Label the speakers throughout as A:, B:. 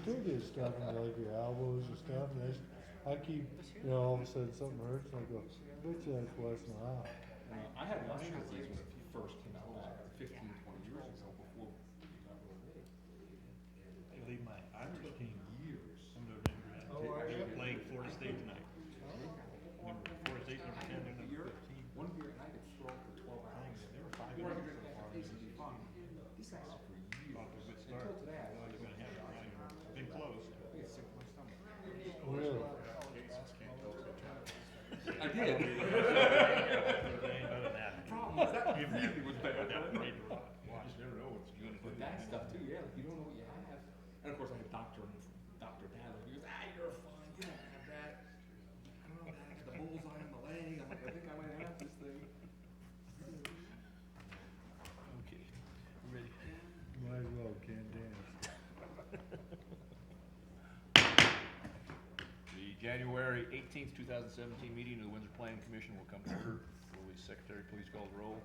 A: still get stuff in like your elbows and stuff, and I keep, all of a sudden something hurts, and I go, bet you that's West Nile.
B: I had Lyme disease when it first came out, like 15, 20 years ago, before.
C: I leave my Irish team
B: Years.
C: in November, they're playing Florida State tonight. Florida State number 10, they're number 15.
B: One year, and I could throw for 12 hours.
C: They were 5
B: Four
C: minutes
B: hundred
C: so far.
B: paces would be fine. These guys are for years.
C: Off to a good start.
B: Until today, I
C: Well,
B: was
C: they're gonna have it. Been close.
B: get sick to my stomach.
A: Really?
B: I did.
C: They ain't better than that.
B: Problem was that really was bad.
C: That read to watch. You never know what it's gonna do.
B: But that stuff too, yeah, like you don't know what you have. And of course, I had Dr. Dad, like, he goes, you're fine, you don't have that. I don't know, man, I got the bullseye on the leg. I'm like, I think I might have this thing.
C: Okay, ready.
A: Might as well, can't dance.
C: The January 18th, 2017 meeting of the Windsor Planning Commission will come to order. Will the secretary please call the roll?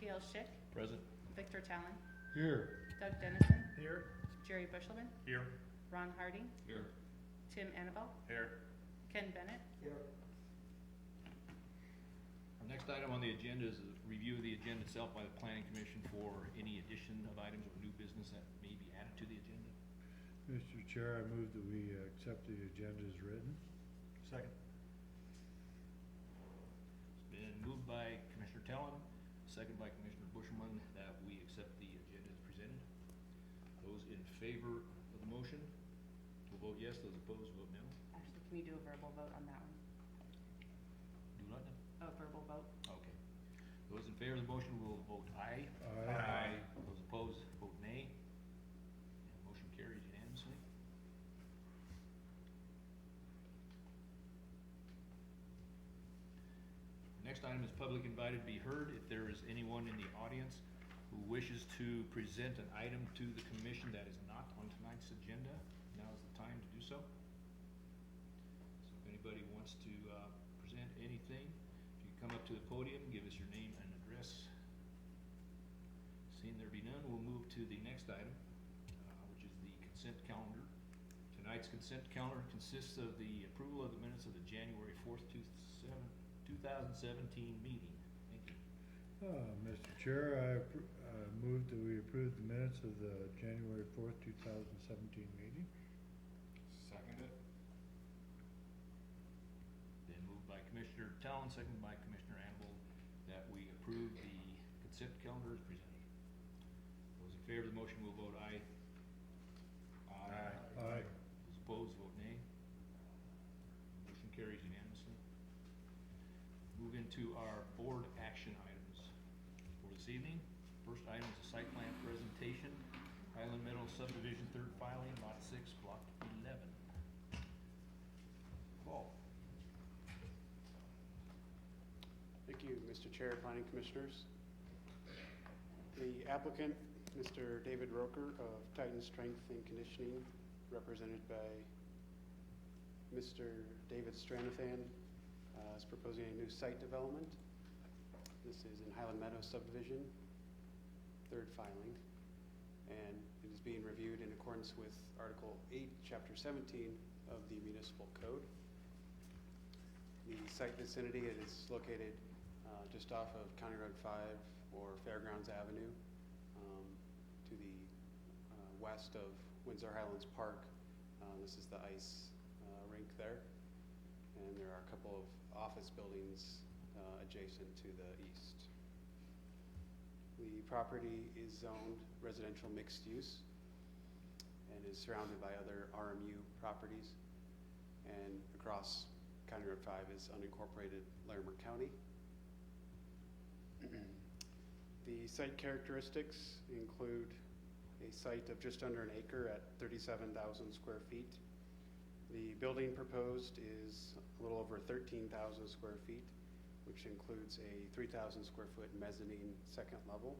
D: Gail Schick,
C: Present.
D: Victor Talon,
A: Here,
D: Doug Dennison,
C: Here.
D: Jerry Bushelman,
C: Here.
D: Ron Harding,
B: Here.
D: Tim Annabelle,
C: Here.
D: Ken Bennett,
C: Our next item on the agenda is a review of the agenda itself by the Planning Commission for any addition of items or new business that may be added to the agenda.
A: Mr. Chair, I move that we accept the agenda as written.
C: Second. It's been moved by Commissioner Tellon, second by Commissioner Bushelman, that we accept the agenda as presented. Those in favor of the motion will vote yes, those opposed vote no.
D: actually, can we do a verbal vote on that one?
C: Do not know.
D: A verbal vote?
C: Okay. Those in favor of the motion will vote aye.
A: Aye.
C: Those opposed, vote nay. And motion carries unanimously. Next item is public invited to be heard. If there is anyone in the audience who wishes to present an item to the commission that is not on tonight's agenda, now is the time to do so. So if anybody wants to present anything, if you come up to the podium, give us your name and address. Seeing there be none, we'll move to the next item, which is the consent calendar. Tonight's consent calendar consists of the approval of the minutes of the January 4th, 2017 meeting. Thank you.
A: Mr. Chair, I move that we approve the minutes of the January 4th, 2017 meeting.
B: Seconded.
C: Then moved by Commissioner Talon, seconded by Commissioner Annabelle, that we approve the consent calendar as presented. Those in favor of the motion will vote aye.
A: Aye.
C: Those opposed, vote nay. Motion carries unanimously. Move into our board action items for this evening. First item is a site plan presentation, Highland Meadows subdivision, third filing, lot 6, block 11. Paul.
E: Thank you, Mr. Chair, Planning Commissioners. The applicant, Mr. David Roker of Titan Strength and Conditioning, represented by Mr. David Stranathan, is proposing a new site development. This is in Highland Meadows subdivision, third filing, and it is being reviewed in accordance with Article 8, Chapter 17 of the Municipal Code. The site vicinity, it is located just off of County Road 5 or Fairgrounds Avenue, to the west of Windsor Highlands Park. This is the ice rink there, and there are a couple of office buildings adjacent to the east. The property is zoned residential mixed use and is surrounded by other RMU properties, and across County Road 5 is unincorporated Larimer County. The site characteristics include a site of just under an acre at 37,000 square feet. The building proposed is a little over 13,000 square feet, which includes a 3,000 square foot mezzanine second level.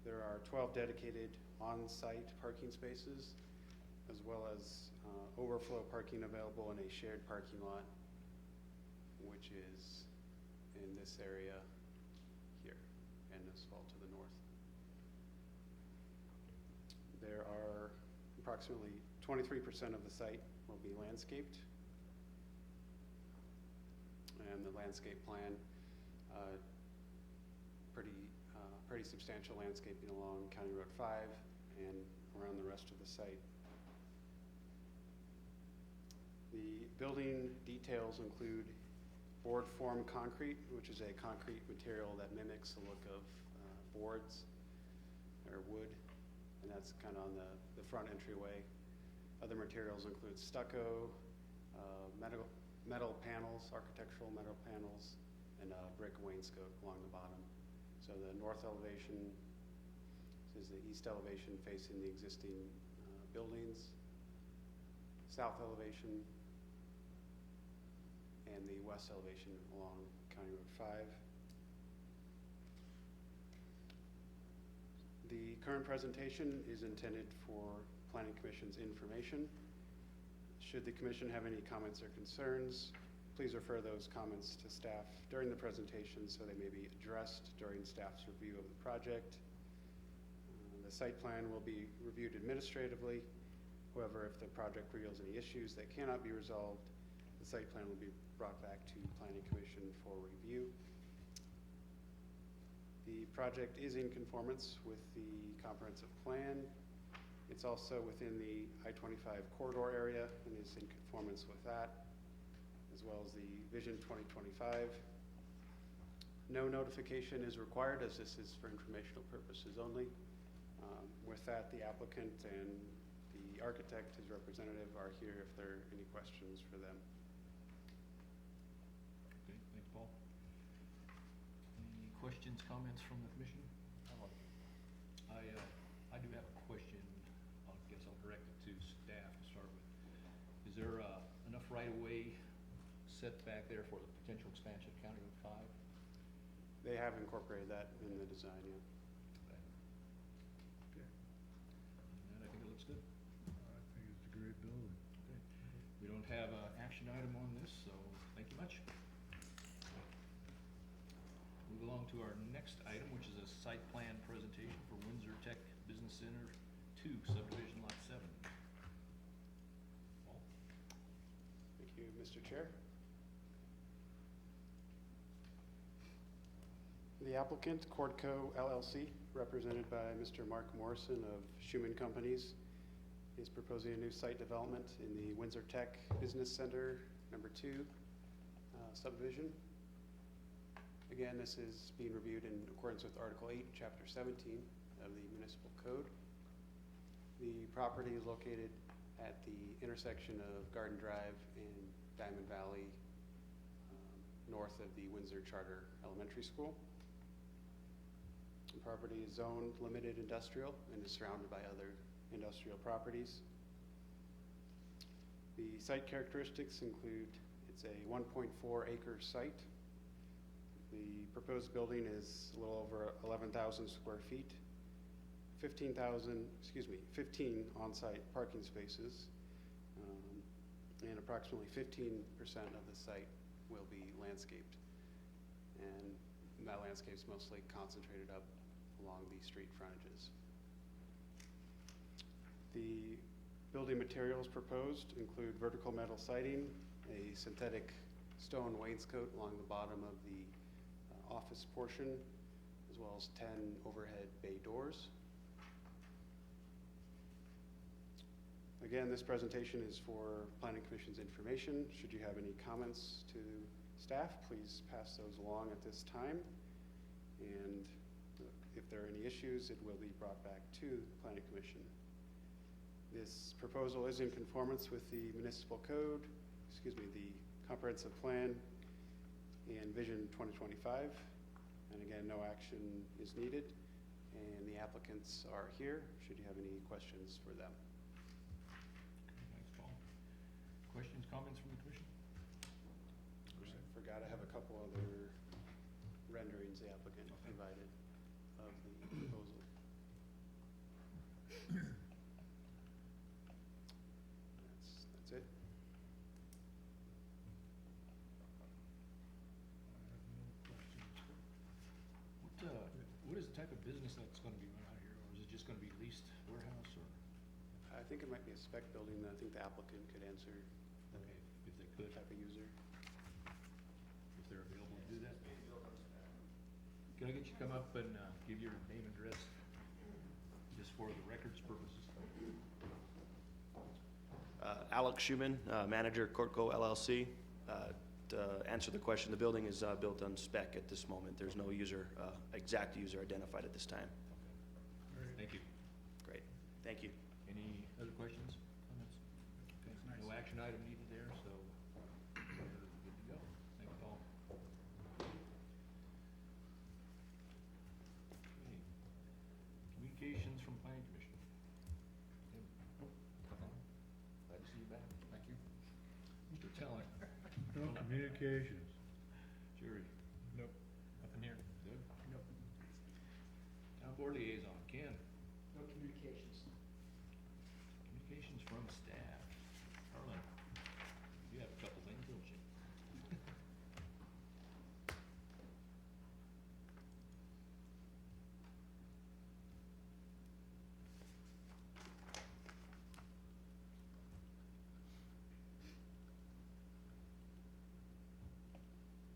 E: There are 12 dedicated on-site parking spaces, as well as overflow parking available in a shared parking lot, which is in this area here, and this wall to the north. There are approximately 23% of the site will be landscaped. And the landscape plan, pretty substantial landscaping along County Road 5 and around the rest of the site. The building details include board form concrete, which is a concrete material that mimics the look of boards or wood, and that's kind of on the front entryway. Other materials include stucco, metal panels, architectural metal panels, and brick wainscot along the bottom. So the north elevation is the east elevation facing the existing buildings, south elevation, and the west elevation along County Road 5. The current presentation is intended for Planning Commission's information. Should the Commission have any comments or concerns, please refer those comments to staff during the presentation so they may be addressed during staff's review of the project. The site plan will be reviewed administratively. However, if the project reveals any issues that cannot be resolved, the site plan will be brought back to Planning Commission for review. The project is in conformance with the comprehensive plan. It's also within the I-25 corridor area and is in conformance with that, as well as the Vision 2025. No notification is required, as this is for informational purposes only. With that, the applicant and the architect, his representative, are here if there are any questions for them.
C: Okay, thanks, Paul. Any questions, comments from the commission? I do have a question. I guess I'll direct it to staff to start with. Is there enough right-of-way set back there for the potential expansion of County Road 5?
E: They have incorporated that in the design, yeah.
C: Okay. And I think it looks good.
A: I think it's a great building.
C: Okay. We don't have an action item on this, so thank you much. Move along to our next item, which is a site plan presentation for Windsor Tech Business Center 2, subdivision lot 7. Paul?
E: Thank you, Mr. Chair. The applicant, Cordco LLC, represented by Mr. Mark Morrison of Schumann Companies, is proposing a new site development in the Windsor Tech Business Center number 2 subdivision. Again, this is being reviewed in accordance with Article 8, Chapter 17 of the Municipal Code. The property is located at the intersection of Garden Drive and Diamond Valley, north of the Windsor Charter Elementary School. The property is zoned limited industrial and is surrounded by other industrial properties. The site characteristics include it's a 1.4 acre site. The proposed building is a little over 11,000 square feet, 15 on-site parking spaces, and approximately 15% of the site will be landscaped. And that landscape is mostly concentrated up along the street frontages. The building materials proposed include vertical metal siding, a synthetic stone wainscot along the bottom of the office portion, as well as 10 overhead bay doors. Again, this presentation is for Planning Commission's information. Should you have any comments to staff, please pass those along at this time. And if there are any issues, it will be brought back to the Planning Commission. This proposal is in conformance with the Municipal Code, the Comprehensive Plan and Vision 2025. And again, no action is needed. And the applicants are here, should you have any questions for them.
C: Okay, thanks, Paul. Questions, comments from the commission?
E: I forgot I have a couple other renderings the applicant provided of the proposal. That's it.
C: What is the type of business that's going to be run out here, or is it just going to be leased warehouse, or?
E: I think it might be a spec building, I think the applicant could answer
C: Okay, if they
E: the
C: could,
E: type of user.
C: if they're available to do that. Can I get you to come up and give your name and address, just for the records purposes?
F: Alex Schuman, manager, Cortco LLC. To answer the question, the building is built on spec at this moment. There's no exact user identified at this time.
C: Thank you.
F: Great, thank you.
C: Any other questions, comments? Okay, no action item needed there, so we're good to go. Thank you, Paul. Okay. Communications from planning commission. Tim? Nothing? Glad to see you back. Thank you. Mr. Teller?
A: No communications.
C: Jerry? Nope. Nothing here. Doug? Nope. Town board liaison, Ken?
G: No communications.
C: Communications from staff. Harlan, you have a couple things, don't you?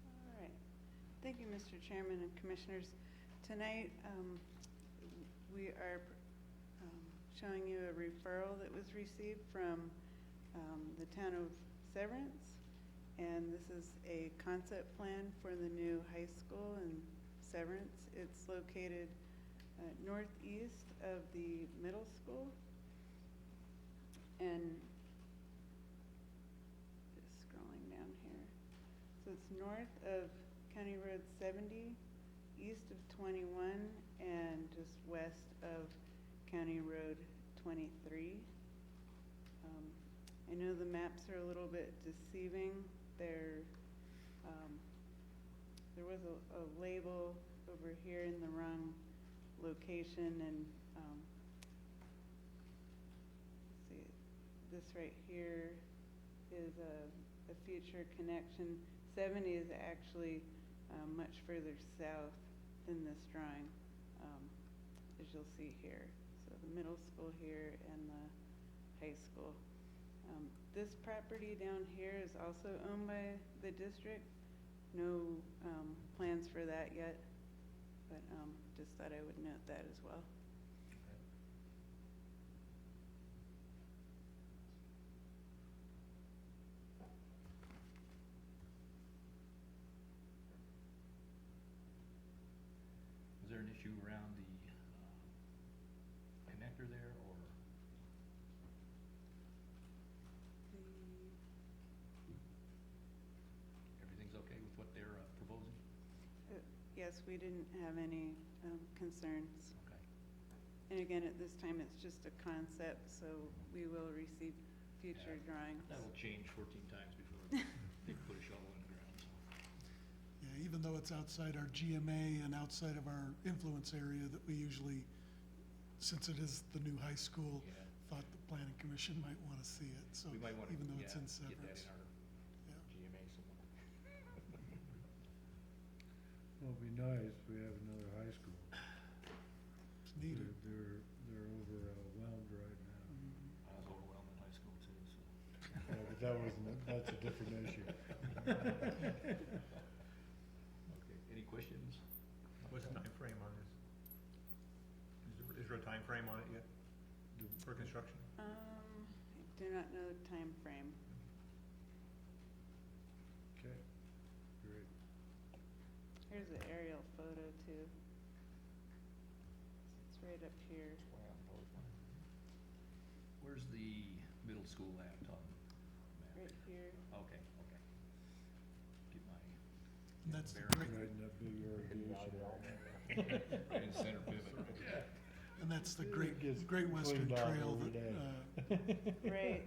H: All right. Thank you, Mr. Chairman and Commissioners. Tonight, we are showing you a referral that was received from the town of Severance. And this is a concept plan for the new high school in Severance. It's located northeast of the middle school. And just scrolling down here. So it's north of County Road 70, east of 21, and just west of County Road 23. I know the maps are a little bit deceiving. There was a label over here in the wrong location, and let's see, this right here is a future connection. 70 is actually much further south than this drawing, as you'll see here. So the middle school here and the high school. This property down here is also owned by the district. No plans for that yet, but just thought I would note that as well.
C: Was there an issue around the connector there, or? Everything's okay with what they're proposing?
H: Yes, we didn't have any concerns.
C: Okay.
H: And again, at this time, it's just a concept, so we will receive future drawings.
C: That'll change 14 times before they put a shovel in the ground, so.
G: Yeah, even though it's outside our GMA and outside of our influence area that we usually, since it is the new high school,
C: Yeah.
G: thought the planning commission might want to see it, so
C: We might wanna,
G: even though it's
C: yeah,
G: in
C: get that
G: Severance.
C: in our
G: Yeah.
C: GMA somewhere.
A: Well, it'd be nice if we have another high school.
G: It's needed.
A: They're overwhelmed right now.
G: Mhm.
C: I was overwhelmed in high school too, so.
A: Yeah, but that's a different issue.
C: Okay, any questions?
I: What's the time frame on this? Is there a time frame on it yet for construction?
H: I do not know the time frame.
A: Okay, great.
H: Here's the aerial photo too. It's right up here.
C: Where's the middle school at on the map?
H: Right here.
C: Okay, okay. Get my.
G: And that's the
C: bearings.
G: great,
A: Right in that big irrigation area.
C: Right in center pivot.
G: and that's the
A: It
G: Great
A: gets
G: Western
A: cleaned out
G: Trail
A: every
G: that,
A: day.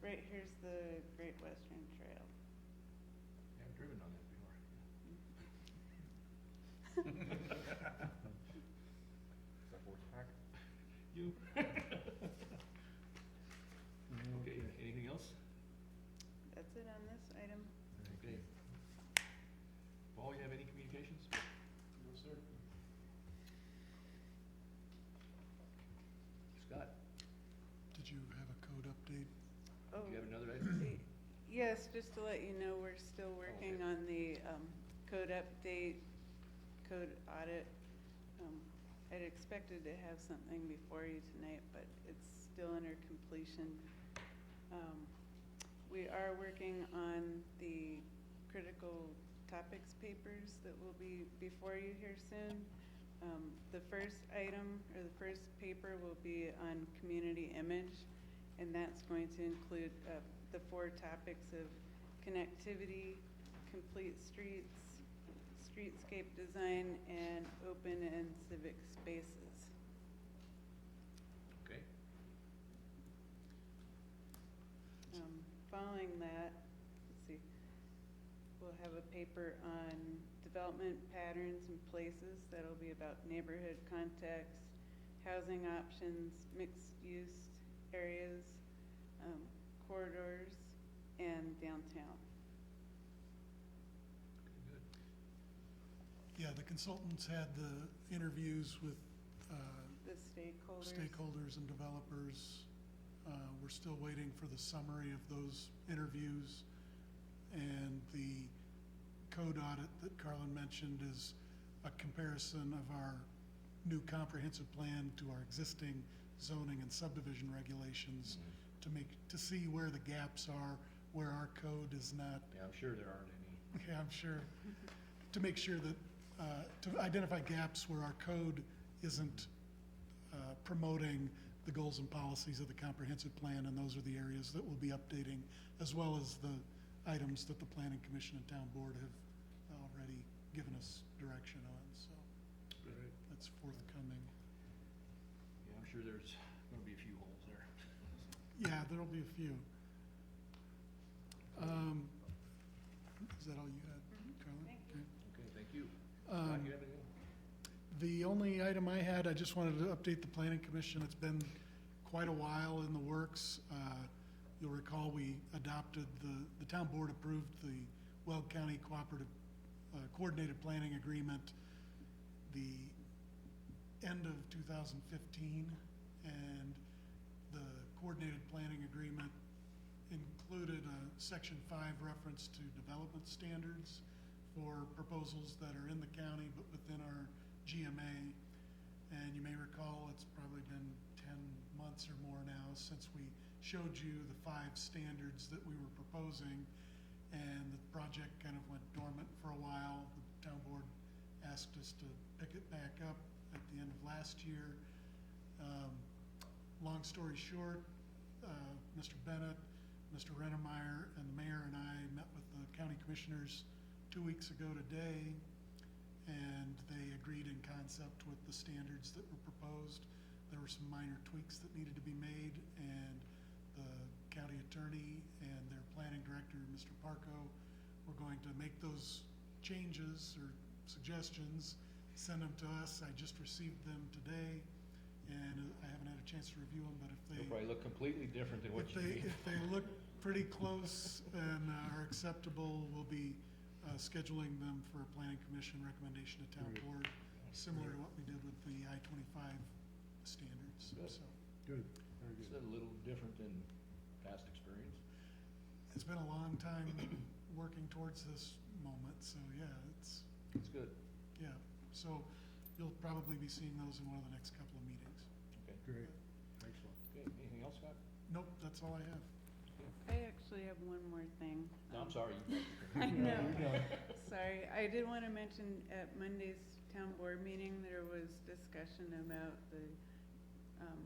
H: Right here's the Great Western Trail.
C: Yeah, I've driven on that before.
B: Is that horseback?
C: You? Okay, anything else?
H: That's it on this item.
C: Okay. Paul, you have any communications?
E: No, sir.
C: Scott?
G: did you
H: Oh,
C: Do you have another item?
H: yes, just to let you know, we're still working
C: okay.
H: on the code update, code audit. I'd expected to have something before you tonight, but it's still under completion. We are working on the critical topics papers that will be before you here soon. The first item, or the first paper, will be on community image, and that's going to include the 4 topics of connectivity, complete streets, streetscape design, and open and civic spaces.
C: Okay.
H: Following that, let's see, we'll have a paper on development patterns and places. That'll be about neighborhood context, housing options, mixed-use areas, corridors, and downtown.
C: Okay, good.
G: Yeah, the consultants had the interviews with
H: The stakeholders.
G: stakeholders and developers. We're still waiting for the summary of those interviews. And the code audit that Carlin mentioned is a comparison of our new comprehensive plan to our existing zoning and subdivision regulations to see where the gaps are, where our code is not.
C: Yeah, I'm sure there aren't any.
G: Yeah, I'm sure. To make sure that, to identify gaps where our code isn't promoting the goals and policies of the comprehensive plan, and those are the areas that we'll be updating, as well as the items that the Planning Commission and Town Board have already given us direction on, so that's forthcoming.
C: Yeah, I'm sure there's gonna be a few holes there.
G: Yeah, there'll be a few. Is that all you had, Carlin?
H: Thank you.
C: Okay, thank you.
G: Um,
C: Scott, you have anything?
G: The only item I had, I just wanted to update the Planning Commission. It's been quite a while in the works. You'll recall we adopted, the town board approved the Weld County Cooperative Coordinated Planning Agreement the end of 2015, and the Coordinated Planning Agreement included a Section 5 reference to development standards for proposals that are in the county but within our GMA. And you may recall it's probably been 10 months or more now since we showed you the 5 standards that we were proposing, and the project kind of went dormant for a while. The town board asked us to pick it back up at the end of last year. Long story short, Mr. Bennett, Mr. Rennemeyer, and the mayor and I met with the county commissioners 2 weeks ago today, and they agreed in concept with the standards that were proposed. There were some minor tweaks that needed to be made, and the county attorney and their planning director, Mr. Parco, were going to make those changes or suggestions, send them to us. I just received them today, and I haven't had a chance to review them, but if they...
C: They'll probably look completely different than what you need.
G: If they look pretty close and are acceptable, we'll be scheduling them for a planning commission recommendation to town board, similar to what we did with the I-25 standards.
C: Good.
G: So
A: Good, very
C: It's
A: good.
C: a little different than past experience.
G: it's been a long time working towards this moment, so yeah,
C: It's good.
G: yeah. So you'll probably be seeing those in one of the next couple of meetings.
C: Okay.
A: Great, excellent.
C: Okay, anything else, Scott?
G: Nope, that's all I have.
H: I actually have one more thing.
C: No, I'm sorry.
H: I know.
A: You're done.
H: Sorry, I did want to mention at Monday's town board meeting, there was discussion about the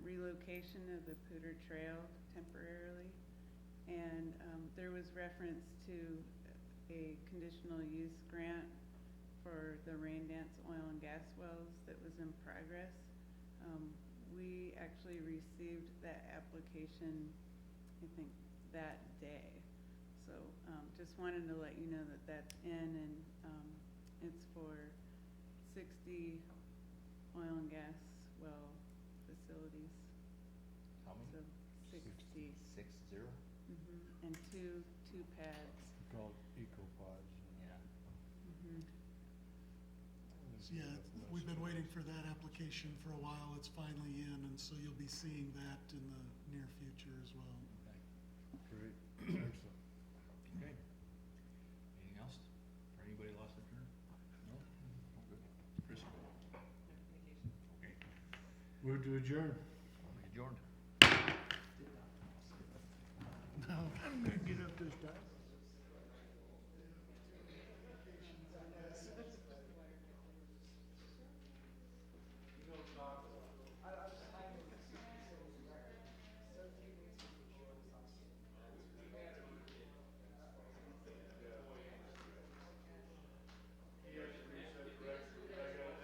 H: relocation of the Pooter Trail temporarily. And there was reference to a conditional use grant for the Rain Dance oil and gas wells that was in progress. We actually received that application, I think, that day. So just wanted to let you know that that's in, and it's for 60 oil and gas well facilities.
C: How many?
H: So 60.
C: 60?
H: And two pads.
A: Called eco-pods.
C: Yeah.
G: So yeah, we've been waiting for that application for a while. It's finally in, and so you'll be seeing that in the near future as well.
C: Okay.
A: Great. Excellent.
C: Okay. Anything else? Or anybody lost their turn? No? Okay. Chris? Okay.
A: Move to adjourn.
C: Adjourned.
G: No, I'm gonna get up this time.